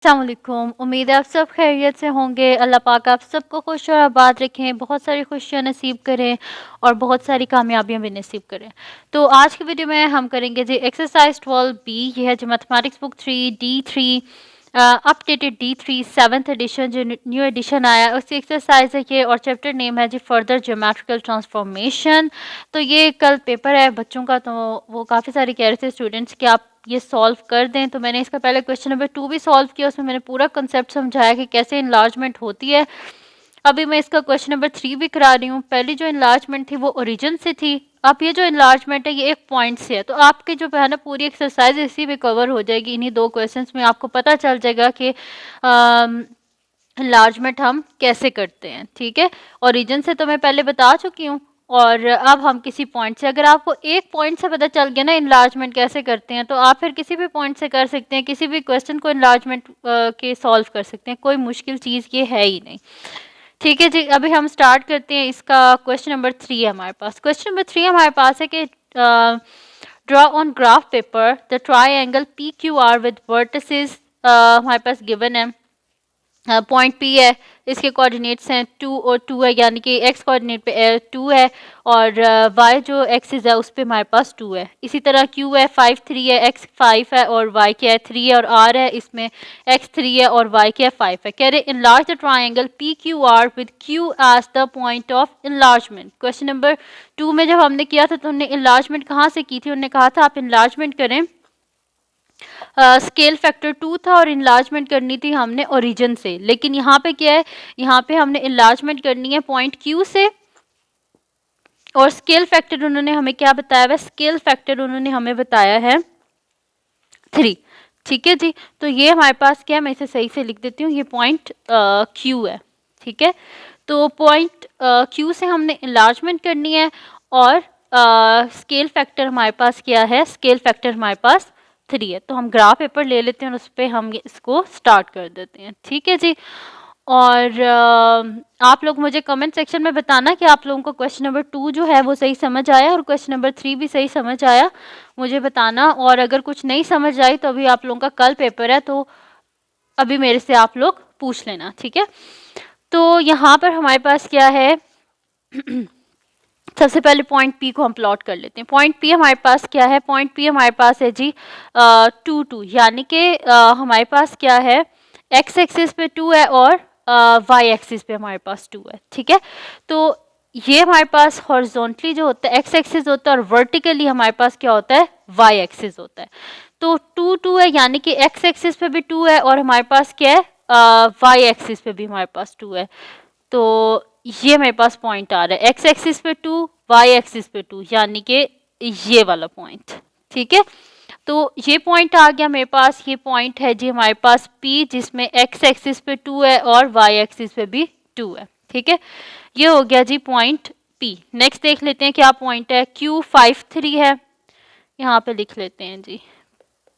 अस्सलामुअलैकुम। उम्मीद है आप सब खैरियत से होंगे। अल्लाह पाक आप सबको खुश और आबाद रखें, बहुत सारी खुशियाँ नसीब करें और बहुत सारी कामयाबियाँ भी नसीब करें। तो आज की वीडियो में हम करेंगे जी एक्सरसाइज 12B। ये है जो mathematics book 3D3 updated D3 7th edition जो न्यू एडिशन आया उसकी एक्सरसाइज है ये, और चैप्टर नेम है जी फर्दर ज्योमेट्रिकल ट्रांसफॉर्मेशन। तो ये कल पेपर है बच्चों का, तो वो काफ़ी सारे कह रहे थे स्टूडेंट्स कि आप ये सॉल्व कर दें। तो मैंने इसका पहले क्वेश्चन नंबर 2 भी सॉल्व किया, उसमें मैंने पूरा कंसेप्ट समझाया कि कैसे इनलार्जमेंट होती है। अभी मैं इसका क्वेश्चन नंबर 3 भी करा रही हूँ। पहली जो इनलार्जमेंट थी वो ओरिजिन से थी, अब ये जो इनलार्जमेंट है ये एक पॉइंट से है। तो आपकी जो है ना पूरी एक्सरसाइज इसी में कवर हो जाएगी, इन्हीं दो क्वेश्चंस में आपको पता चल जाएगा कि इनलार्जमेंट हम कैसे करते हैं। ठीक है, ओरिजिन से तो मैं पहले बता चुकी हूँ, और अब हम किसी पॉइंट से, अगर आपको एक पॉइंट से पता चल गया ना इनलार्जमेंट कैसे करते हैं, तो आप फिर किसी भी पॉइंट से कर सकते हैं, किसी भी क्वेश्चन को इनलार्जमेंट के सॉल्व कर सकते हैं। कोई मुश्किल चीज़ ये है ही नहीं। ठीक है जी, अभी हम स्टार्ट करते हैं। इसका क्वेश्चन नंबर 3 है हमारे पास। क्वेश्चन नंबर 3 हमारे पास है कि draw on graph paper the triangle P Q R with vertices. हमारे पास गिवन है पॉइंट पी है, इसके कोऑर्डिनेट्स हैं 2 और 2 है, यानी कि एक्स कोऑर्डिनेट पे 2 है और वाई जो एक्सिस है उस पे हमारे पास 2 है। इसी तरह क्यू है 5 3 है, एक्स 5 है और वाई क्या है 3 है, और आर है इसमें एक्स 3 है और वाई क्या है 5 है। कह रहे enlarge the triangle P Q R with Q as the point of enlargement. Question number 2 में जब हमने किया था तो हमने इनलार्जमेंट कहाँ से की थी, उन्होंने कहा था आप इनलार्जमेंट करें, स्केल फैक्टर 2 था और इनलार्जमेंट करनी थी हमने ओरिजिन से। लेकिन यहाँ पे क्या है, यहाँ पे हमने इनलार्जमेंट करनी है पॉइंट क्यू से, और स्केल फैक्टर उन्होंने हमें क्या बताया है, स्केल फैक्टर उन्होंने हमें बताया है 3। ठीक है जी, तो ये हमारे पास क्या है, मैं इसे सही से लिख देती हूँ, ये पॉइंट क्यू है। ठीक है, तो पॉइंट क्यू से हमने इनलार्जमेंट करनी है, और स्केल फैक्टर हमारे पास क्या है, स्केल फैक्टर हमारे पास 3 है। तो हम ग्राफ पेपर ले लेते हैं और उस पर हम इसको स्टार्ट कर देते हैं। ठीक है जी, और आप लोग मुझे कमेंट सेक्शन में बताना कि आप लोगों को क्वेश्चन नंबर 2 जो है वो सही समझ आया और क्वेश्चन नंबर 3 भी सही समझ आया, मुझे बताना। और अगर कुछ नहीं समझ आई तो अभी आप लोगों का कल पेपर है, तो अभी मेरे से आप लोग पूछ लेना। ठीक है, तो यहाँ पर हमारे पास क्या है सबसे पहले पॉइंट पी को हम प्लॉट कर लेते हैं। पॉइंट पी हमारे पास क्या है, पॉइंट पी हमारे पास है जी 2 2, यानी कि हमारे पास क्या है, एक्स एक्सिस पे 2 है और वाई एक्सिस पे हमारे पास 2 है। ठीक है, तो ये हमारे पास हॉरिजॉन्टली जो होता है एक्स एक्सिस होता है, और वर्टिकली हमारे पास क्या होता है, वाई एक्सिस होता है। तो 2 2 है, यानी कि एक्स एक्सिस पे भी 2 है और हमारे पास क्या है, वाई एक्सिस पे भी हमारे पास 2 है। तो ये मेरे पास पॉइंट आ रहा है, एक्स एक्सिस पे 2, वाई एक्सिस पे 2, यानी कि ये वाला पॉइंट। ठीक है, तो ये पॉइंट आ गया मेरे पास। ये पॉइंट है जी हमारे पास P, जिसमें एक्स एक्सिस पे 2 है और वाई एक्सिस पे भी 2 है। ठीक है, ये हो गया जी पॉइंट P। नेक्स्ट देख लेते हैं क्या पॉइंट है, Q 5 3 है, यहाँ पे लिख लेते हैं जी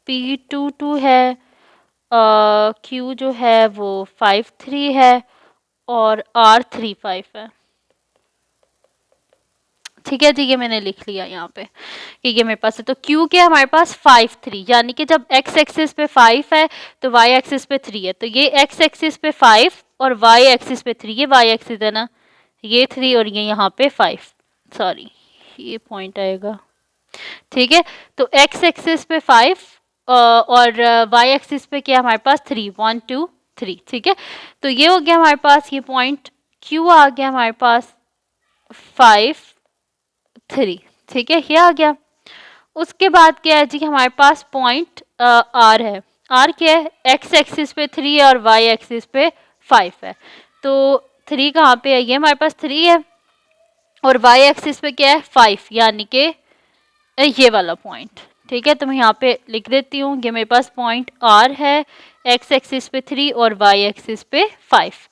P 2 2 है, Q जो है वो 5 3 है और R 3 5 है। ठीक है जी, ये मैंने लिख लिया यहाँ पे कि ये मेरे पास है। तो Q के हमारे पास 5 3, यानी कि जब x एक्सिस पे 5 है तो y एक्सिस पे 3 है, तो ये x एक्सिस पे 5 और y एक्सिस पे 3, ये y एक्सिस है ना, ये 3 और ये यहाँ पे 5, सॉरी ये पॉइंट आएगा। ठीक है, तो x एक्सिस पे 5 और y एक्सिस पे क्या हमारे पास 3, 1 2 3। ठीक है, तो ये हो गया हमारे पास, ये पॉइंट Q आ गया हमारे पास 5 3। ठीक है, ये आ गया। उसके बाद क्या है जी, हमारे पास पॉइंट आर है। आर क्या है, एक्स एक्सिस पे 3 है और वाई एक्सिस पे 5 है। तो 3 कहाँ पे है, ये हमारे पास 3 है और वाई एक्सिस पे क्या है 5, यानी कि ये वाला पॉइंट। ठीक है, तो मैं यहाँ पे लिख देती हूँ, ये मेरे पास पॉइंट आर है, एक्स एक्सिस पे 3 और वाई एक्सिस पे 5।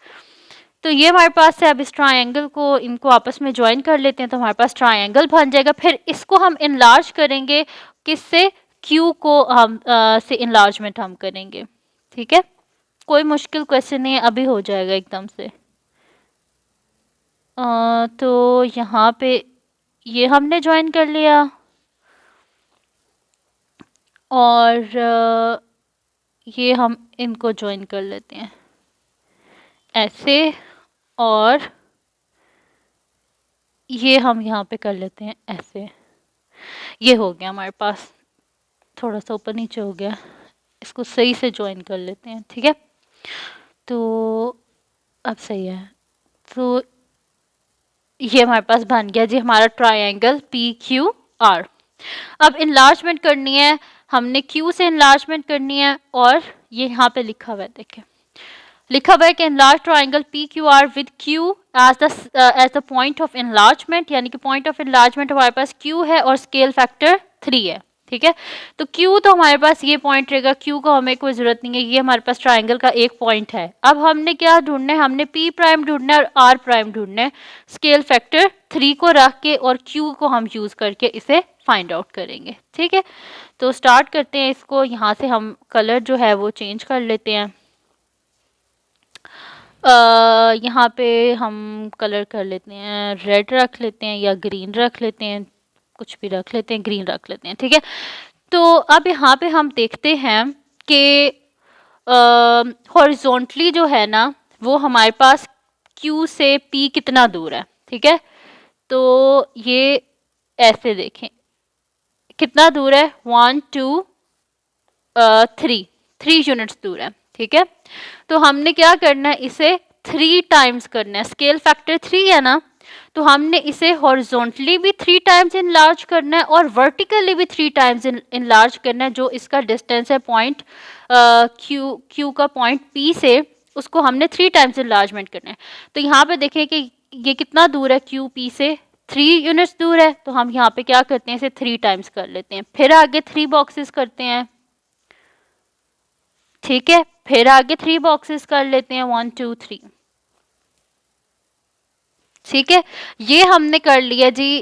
तो ये हमारे पास है। अब इस ट्रायंगल को, इनको आपस में ज्वाइन कर लेते हैं तो हमारे पास ट्रायंगल बन जाएगा। फिर इसको हम इनलार्ज करेंगे, किससे, क्यू को हम से इनलार्जमेंट हम करेंगे। ठीक है, कोई मुश्किल क्वेश्चन नहीं है, अभी हो जाएगा एकदम से। तो यहाँ पे ये हमने ज्वाइन कर लिया, और ये हम इनको ज्वाइन कर लेते हैं ऐसे, और ये हम यहाँ पे कर लेते हैं ऐसे। ये हो गया हमारे पास, थोड़ा सा ऊपर नीचे हो गया, इसको सही से ज्वाइन कर लेते हैं, ठीक है। तो अब सही है, तो ये हमारे पास बन गया जी हमारा ट्रायंगल पी क्यू आर। अब इनलार्जमेंट करनी है, हमने क्यू से इनलार्जमेंट करनी है, और ये यहाँ पे लिखा हुआ है, देखें लिखा हुआ है कि enlarge triangle P Q R with Q as the point of enlargement, यानी कि पॉइंट ऑफ इनलार्जमेंट हमारे पास क्यू है और स्केल फैक्टर 3 है, ठीक है। तो Q तो हमारे पास ये पॉइंट रहेगा, Q को हमें कोई ज़रूरत नहीं है, ये हमारे पास ट्राइंगल का एक पॉइंट है। अब हमने क्या ढूंढना है, हमने P प्राइम ढूंढना है और R प्राइम ढूंढना है, स्केल फैक्टर 3 को रख के, और Q को हम यूज़ करके इसे फाइंड आउट करेंगे, ठीक है। तो स्टार्ट करते हैं इसको, यहाँ से हम कलर जो है वो चेंज कर लेते हैं। यहाँ पे हम कलर कर लेते हैं, रेड रख लेते हैं या ग्रीन रख लेते हैं, कुछ भी रख लेते हैं, ग्रीन रख लेते हैं, ठीक है। तो अब यहाँ पे हम देखते हैं कि हॉरिजॉन्टली जो है ना वो हमारे पास Q से P कितना दूर है, ठीक है। तो ये ऐसे देखें कितना दूर है, 1 2 3 यूनिट्स दूर है, ठीक है। तो हमने क्या करना है, इसे 3 टाइम्स करना है, स्केल फैक्टर 3 है ना, तो हमने इसे हॉरिजॉन्टली भी 3 टाइम्स इनलार्ज करना है और वर्टिकली भी 3 टाइम्स इनलार्ज करना है। जो इसका डिस्टेंस है पॉइंट क्यू का पॉइंट P से, उसको हमने 3 टाइम्स इनलार्जमेंट करना है। तो यहाँ पे देखें कि ये कितना दूर है, क्यू P से 3 यूनिट्स दूर है, तो हम यहाँ पे क्या करते हैं, इसे 3 टाइम्स कर लेते हैं, फिर आगे 3 बॉक्सेस करते हैं, ठीक है। फिर आगे 3 बॉक्सेस कर लेते हैं, 1 2 3, ठीक है। ये हमने कर लिया जी,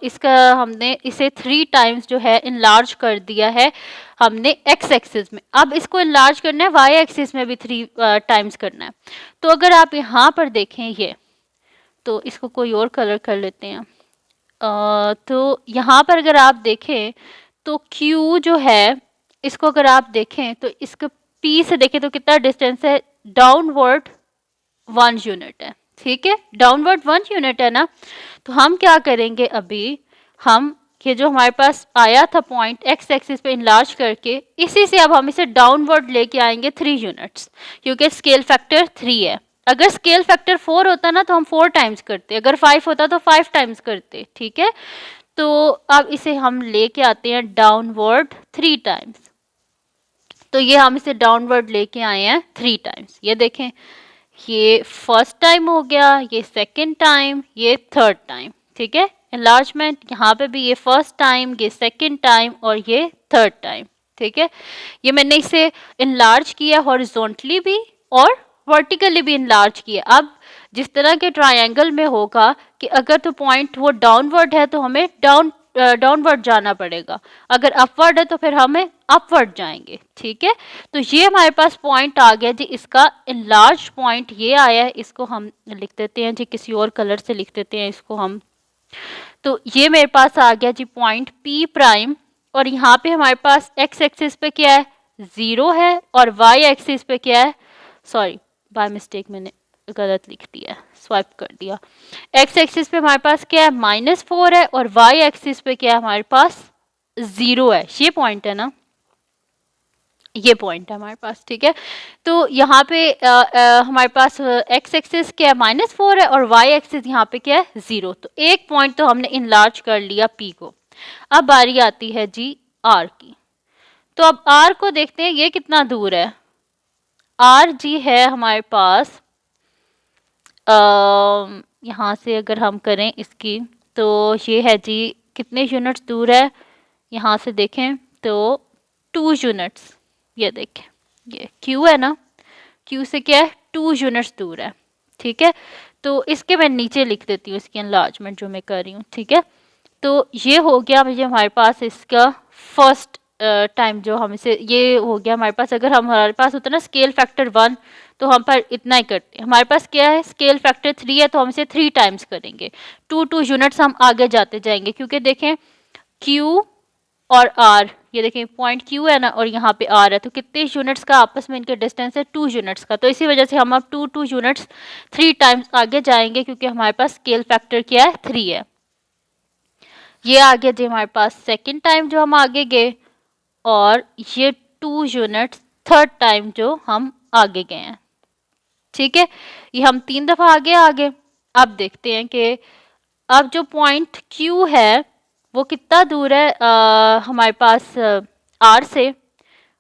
इसका हमने इसे 3 टाइम्स जो है इनलार्ज कर दिया है हमने एक्स एक्सिस में। अब इसको इनलार्ज करना है वाई एक्सिस में भी 3 टाइम्स करना है। तो अगर आप यहाँ पर देखें ये, तो इसको कोई और कलर कर लेते हैं। तो यहाँ पर अगर आप देखें तो Q जो है, इसको अगर आप देखें तो इसको P से देखें तो कितना डिस्टेंस है, डाउनवर्ड 1 यूनिट है, ठीक है, डाउनवर्ड 1 यूनिट है ना। तो हम क्या करेंगे, अभी हम ये जो हमारे पास आया था पॉइंट एक्स एक्सिस पे इनलार्ज करके, इसी से अब हम इसे डाउनवर्ड लेके आएंगे 3 यूनिट्स, क्योंकि स्केल फैक्टर 3 है। अगर स्केल फैक्टर 4 होता ना तो हम 4 टाइम्स करते, अगर 5 होता तो 5 टाइम्स करते, ठीक है। तो अब इसे हम लेके आते हैं डाउनवर्ड 3 टाइम्स। तो ये हम इसे डाउनवर्ड लेके आए हैं 3 टाइम्स, ये देखें, ये फर्स्ट टाइम हो गया, ये सेकंड टाइम, ये थर्ड टाइम, ठीक है। एनलार्जमेंट यहाँ पे भी, ये फर्स्ट टाइम, ये सेकंड टाइम और ये थर्ड टाइम, ठीक है। ये मैंने इसे इनलार्ज किया हॉरिजॉन्टली भी और वर्टिकली भी इनलार्ज किया। अब जिस तरह के ट्रायंगल में होगा कि अगर तो पॉइंट वो डाउनवर्ड है तो हमें डाउनवर्ड जाना पड़ेगा, अगर अपवर्ड है तो फिर हमें अपवर्ड जाएंगे, ठीक है। तो ये हमारे पास पॉइंट आ गया जी, इसका इनलार्ज पॉइंट ये आया है, इसको हम लिख देते हैं जी, किसी और कलर से लिख देते हैं इसको हम। तो ये मेरे पास आ गया जी पॉइंट P प्राइम, और यहाँ पे हमारे पास एक्स एक्सिस पे क्या है, 0 है, और वाई एक्सिस पे क्या है, सॉरी बाय मिस्टेक मैंने गलत लिख दिया, स्वाइप कर दिया। एक्स एक्सिस पे हमारे पास क्या है, -4 है, और वाई एक्सिस पे क्या है हमारे पास 0 है। ये पॉइंट है ना, ये पॉइंट है हमारे पास, ठीक है। तो यहाँ पे हमारे पास एक्स एक्सिस क्या है, -4 है, और वाई एक्सिस यहाँ पे क्या है 0। तो एक पॉइंट तो हमने इनलार्ज कर लिया P को। अब बारी आती है जी R की। तो अब R को देखते हैं ये कितना दूर है। R जी है हमारे पास, यहाँ से अगर हम करें इसकी, तो ये है जी कितने यूनिट्स दूर है, यहाँ से देखें तो 2 यूनिट्स, ये देखें ये Q है ना, Q से क्या है 2 यूनिट्स दूर है, ठीक है। तो इसके मैं नीचे लिख देती हूँ इसकी एनलार्जमेंट जो मैं कर रही हूँ, ठीक है। तो ये हो गया मुझे हमारे पास इसका फर्स्ट टाइम जो हम इसे, ये हो गया हमारे पास। अगर हमारे पास होता ना स्केल फैक्टर 1 तो हम पर इतना ही करते, हमारे पास क्या है स्केल फैक्टर 3 है तो हम इसे 3 टाइम्स करेंगे, 2 2 यूनिट्स हम आगे जाते जाएंगे, क्योंकि देखें Q और R ये देखें पॉइंट क्यू है ना और यहाँ पे आर है, तो कितने यूनिट्स का आपस में इनके डिस्टेंस है 2 यूनिट्स का। तो इसी वजह से हम अब 2 यूनिट्स 3 टाइम्स आगे जाएंगे क्योंकि हमारे पास स्केल फैक्टर क्या है 3 है। ये आ गया जी हमारे पास सेकेंड टाइम जो हम आगे गए, और ये 2 यूनिट्स थर्ड टाइम जो हम आगे गए हैं। ठीक है, ये हम 3 दफ़ा आगे। अब देखते हैं कि अब जो पॉइंट Q है वो कितना दूर है हमारे पास R से।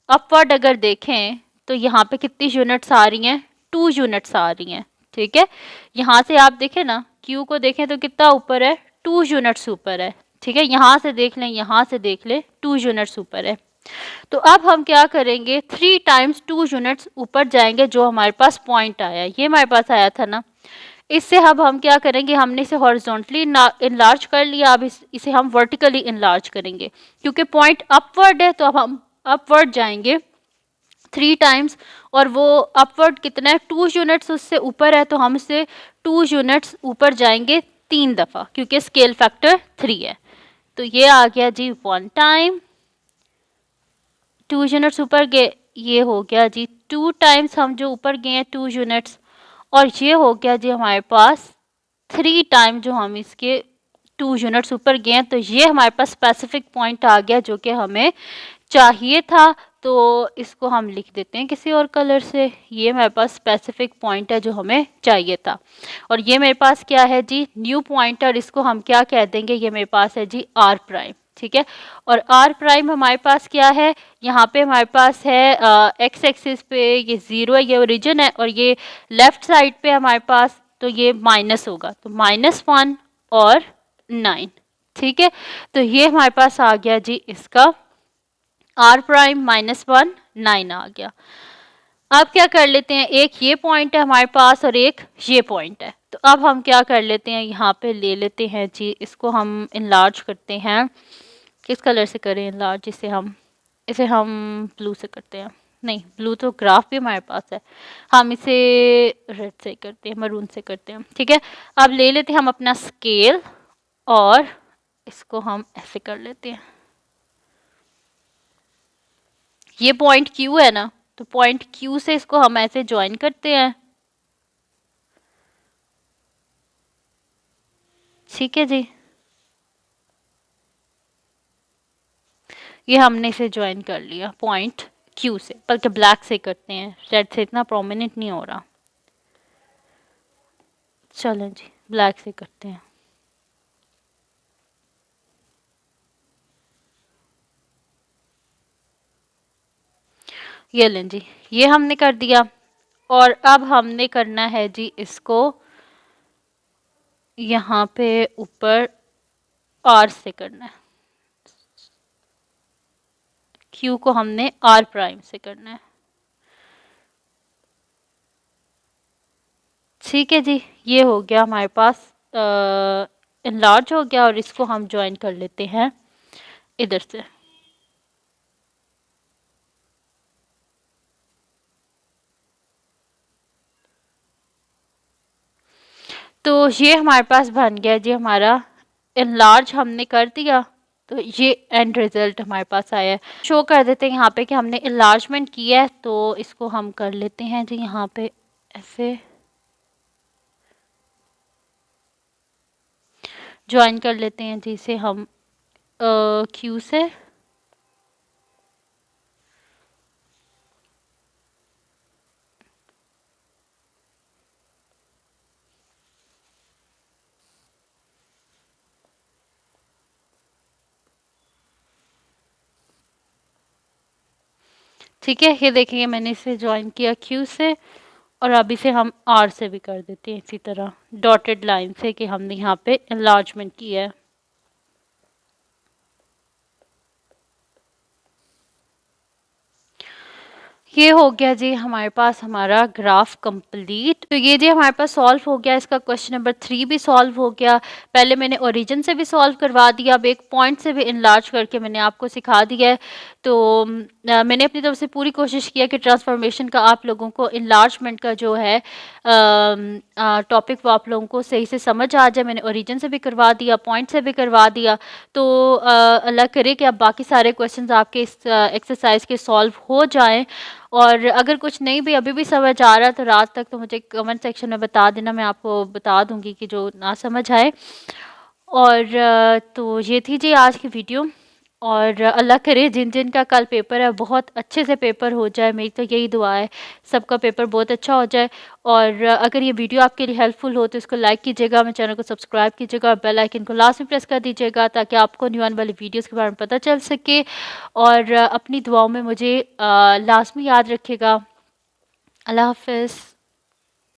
अपवर्ड अगर देखें तो यहाँ पे कितनी यूनिट्स आ रही हैं, 2 यूनिट्स आ रही हैं। ठीक है, यहाँ से आप देखें ना, Q को देखें तो कितना ऊपर है, 2 यूनिट्स ऊपर है। ठीक है, यहाँ से देख लें, यहाँ से देख लें, 2 यूनिट्स ऊपर है। तो अब हम क्या करेंगे, 3 टाइम्स 2 यूनिट्स ऊपर जाएंगे जो हमारे पास पॉइंट आया, ये हमारे पास आया था ना। इससे अब हम क्या करेंगे, हमने इसे हॉरिजॉन्टली इनलार्ज कर लिया, अब इसे हम वर्टिकली इनलार्ज करेंगे क्योंकि पॉइंट अपवर्ड है। तो अब हम अपवर्ड जाएंगे 3 टाइम्स, और वो अपवर्ड कितना है, 2 यूनिट्स उससे ऊपर है, तो हम इससे 2 यूनिट्स ऊपर जाएंगे 3 दफ़ा क्योंकि स्केल फैक्टर 3 है। तो ये आ गया जी 1 टाइम, 2 यूनिट्स ऊपर गए, ये हो गया जी 2 टाइम्स हम जो ऊपर गए हैं 2 यूनिट्स, और ये हो गया जी हमारे पास 3 टाइम जो हम इसके 2 यूनिट्स ऊपर गए हैं। तो ये हमारे पास स्पेसिफिक पॉइंट आ गया जो कि हमें चाहिए था। तो इसको हम लिख देते हैं किसी और कलर से, ये मेरे पास स्पेसिफिक पॉइंट है जो हमें चाहिए था। और ये मेरे पास क्या है जी, न्यू पॉइंट, और इसको हम क्या कह देंगे, ये मेरे पास है जी आर प्राइम। ठीक है, और आर प्राइम हमारे पास क्या है, यहाँ पे हमारे पास है एक्स एक्सिस पे ये 0 है, ये ओरिजिन है, और ये लेफ्ट साइड पे हमारे पास तो ये माइनस होगा, तो -1 और 9। ठीक है, तो ये हमारे पास आ गया जी इसका आर प्राइम -1 9 आ गया। अब क्या कर लेते हैं, एक ये पॉइंट है हमारे पास और एक ये पॉइंट है, तो अब हम क्या कर लेते हैं, यहाँ पे ले लेते हैं जी, इसको हम इनलार्ज करते हैं। किस कलर से करें इनलार्ज, इसे हम ब्लू से करते हैं, नहीं ब्लू तो ग्राफ भी हमारे पास है, हम इसे रेड से करते हैं, मरून से करते हैं। ठीक है, अब ले लेते हैं हम अपना स्केल और इसको हम ऐसे कर लेते हैं। ये पॉइंट Q है ना, तो पॉइंट Q से इसको हम ऐसे ज्वाइन करते हैं। ठीक है जी, ये हमने इसे ज्वाइन कर लिया पॉइंट Q से, बल्कि ब्लैक से करते हैं, रेड से इतना प्रोमिनेंट नहीं हो रहा। चलें जी, ब्लैक से करते हैं। ये लें जी, ये हमने कर दिया, और अब हमने करना है जी इसको यहाँ पे ऊपर R से करना है, Q को हमने R प्राइम से करना है। ठीक है जी, ये हो गया हमारे पास इनलार्ज हो गया, और इसको हम ज्वाइन कर लेते हैं इधर से। तो ये हमारे पास बन गया जी हमारा इनलार्ज हमने कर दिया, तो ये एंड रिजल्ट हमारे पास आया है। शो कर देते हैं यहाँ पे कि हमने इनलार्जमेंट किया है, तो इसको हम कर लेते हैं जी यहाँ पे ऐसे ज्वाइन कर लेते हैं जी इसे हम Q से। ठीक है, ये देखिए मैंने इसे ज्वाइन किया Q से, और अब इसे हम R से भी कर देते हैं इसी तरह डॉटेड लाइन से कि हमने यहाँ पे एनलार्जमेंट किया है। ये हो गया जी हमारे पास हमारा ग्राफ कंप्लीट। तो ये जी हमारे पास सॉल्व हो गया, इसका क्वेश्चन नंबर 3 भी सॉल्व हो गया। पहले मैंने ओरिजिन से भी सॉल्व करवा दिया, अब एक पॉइंट से भी इनलार्ज करके मैंने आपको सिखा दिया है। तो मैंने अपनी तरफ से पूरी कोशिश किया कि ट्रांसफॉर्मेशन का आप लोगों को इनलार्जमेंट का जो है टॉपिक वो आप लोगों को सही से समझ आ जाए। मैंने ओरिजिन से भी करवा दिया, पॉइंट से भी करवा दिया। तो अल्लाह करे कि अब बाकी सारे क्वेश्चंस आपके इस एक्सरसाइज के सॉल्व हो जाएं। और अगर कुछ नहीं भी अभी भी समझ आ रहा है तो रात तक तो मुझे कमेंट सेक्शन में बता देना, मैं आपको बता दूंगी कि जो ना समझ आए। और तो ये थी जी आज की वीडियो। और अल्लाह करे जिन जिन का कल पेपर है बहुत अच्छे से पेपर हो जाए, मेरी तो यही दुआ है सबका पेपर बहुत अच्छा हो जाए। और अगर ये वीडियो आपके लिए हेल्पफुल हो तो इसको लाइक कीजिएगा, मेरे चैनल को सब्सक्राइब कीजिएगा और बेल आइकन को लास्ट में प्रेस कर दीजिएगा ताकि आपको न्यू आने वाली वीडियोस के बारे में पता चल सके। और अपनी दुआओं में मुझे लाजमी याद रखिएगा। अल्लाह हाफ़िज़।